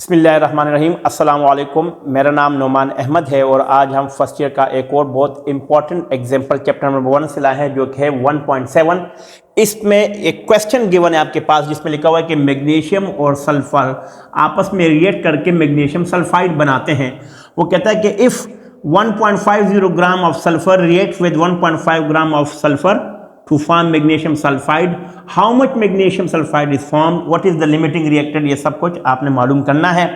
बिस्मिल्लाहिर्रहमानिर्रहीम। अस्सलाम वालेकुम। मेरा नाम नोमान अहमद है और आज हम फर्स्ट ईयर का एक और बहुत इंपॉर्टेंट एग्जाम्पल चैप्टर नंबर 1 से लाए हैं जो कि है 1.7। इसमें एक क्वेश्चन गिवन है आपके पास जिसमें लिखा हुआ है कि मैग्नीशियम और सल्फर आपस में रिएक्ट करके मैग्नीशियम सल्फाइड बनाते हैं। वो कहता है कि if 1.50 gram of sulphur react with 1.5 gram of sulphur to form magnesium sulfide, how much magnesium sulfide is formed, what is the limiting reactant, ये सब कुछ आपने मालूम करना है।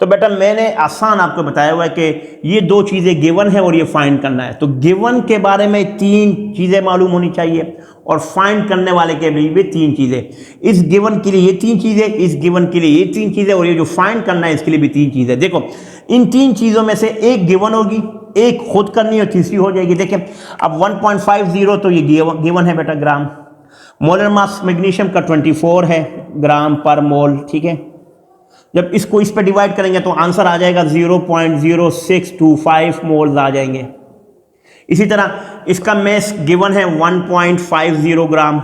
तो बेटा मैंने आसान आपको बताया हुआ है कि ये दो चीज़ें गिवन है और ये फाइंड करना है। तो गिवन के बारे में तीन चीज़ें मालूम होनी चाहिए और फाइंड करने वाले के लिए भी तीन चीज़ें। इस गिवन के लिए ये तीन चीज़ें, इस गिवन के लिए ये तीन चीज़ें और ये जो फाइंड करना है इसके लिए भी तीन चीज़ें। देखो इन तीन चीज़ों में से एक गिवन होगी, एक खुद करनी और तीसरी हो जाएगी। देखिए अब 1.50 तो ये गिवन है बेटा ग्राम। मोलर मास मैग्नीशियम का 24 है ग्राम पर मोल, ठीक है। जब इसको इस पे डिवाइड करेंगे तो आंसर आ जाएगा 0.0625 मोल्स आ जाएंगे। इसी तरह इसका मैस गिवन है 1.50 ग्राम।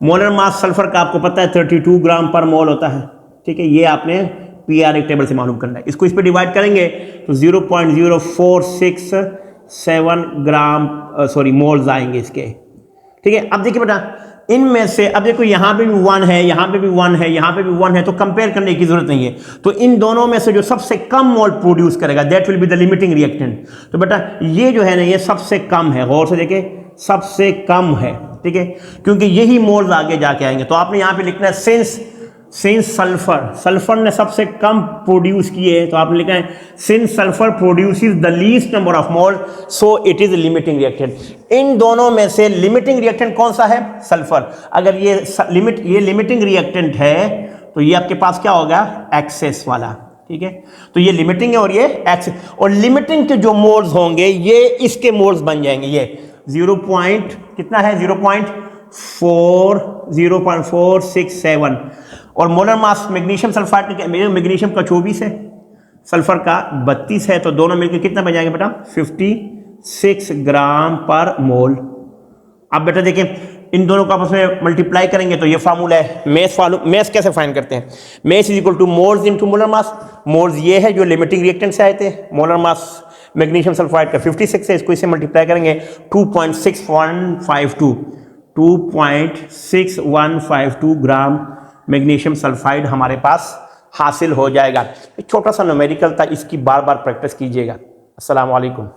मोलर मास सल्फर का आपको पता है 32 ग्राम पर मोल होता है, ठीक है। ये आपने पीआर टेबल से मालूम करना है। इसको इस पे डिवाइड करेंगे तो 0.0467 ग्राम मोल्स आएंगे इसके, ठीक है। अब देखिए बेटा इनमें से अब देखो यहाँ पे भी 1 है, यहाँ पे भी 1 है, यहाँ पे भी 1 है, तो कंपेयर करने की जरूरत नहीं है। तो इन दोनों में से जो सबसे कम मोल प्रोड्यूस करेगा that will be the limiting reactant. तो बेटा ये जो है ना ये सबसे कम है, गौर से देखें सबसे कम है, ठीक है, क्योंकि यही मोल्स आगे जाके आएंगे। तो आपने यहाँ पे लिखना है सिंस सल्फर ने सबसे कम प्रोड्यूस किए हैं तो आपने लिखा है since sulphur produces the least number of mole so it is limiting reactant. इन दोनों में से लिमिटिंग रिएक्टेंट कौन सा है? सल्फर। अगर ये लिमिटिंग रिएक्टेंट है तो ये आपके पास क्या होगा? एक्सेस वाला, ठीक है। तो ये लिमिटिंग है और ये एक्सेस, और लिमिटिंग के जो मोल्स होंगे ये इसके मोल्स बन जाएंगे। ये 0.467 और molar mass magnesium sulphide magnesium का 24 है, सल्फर का 32 है, तो दोनों मिलकर कितना बन जाएंगे बेटा? 56 ग्राम पर मोल। अब बेटा देखिए इन दोनों को आपस में मल्टीप्लाई करेंगे तो ये फार्मूला है मैस कैसे फाइंड करते हैं? Mass is equal to moles into molar mass. Moles ये है जो लिमिटिंग रिएक्टेंट से आए थे। मोलर मास मैग्नीशियम सल्फाइड का 56 है, इसको इससे मल्टीप्लाई करेंगे 2.6152 ग्राम मैग्नीशियम सल्फाइड हमारे पास हासिल हो जाएगा। एक छोटा सा न्यूमेरिकल था, इसकी बार बार प्रैक्टिस कीजिएगा। अस्सलाम वालेकुम।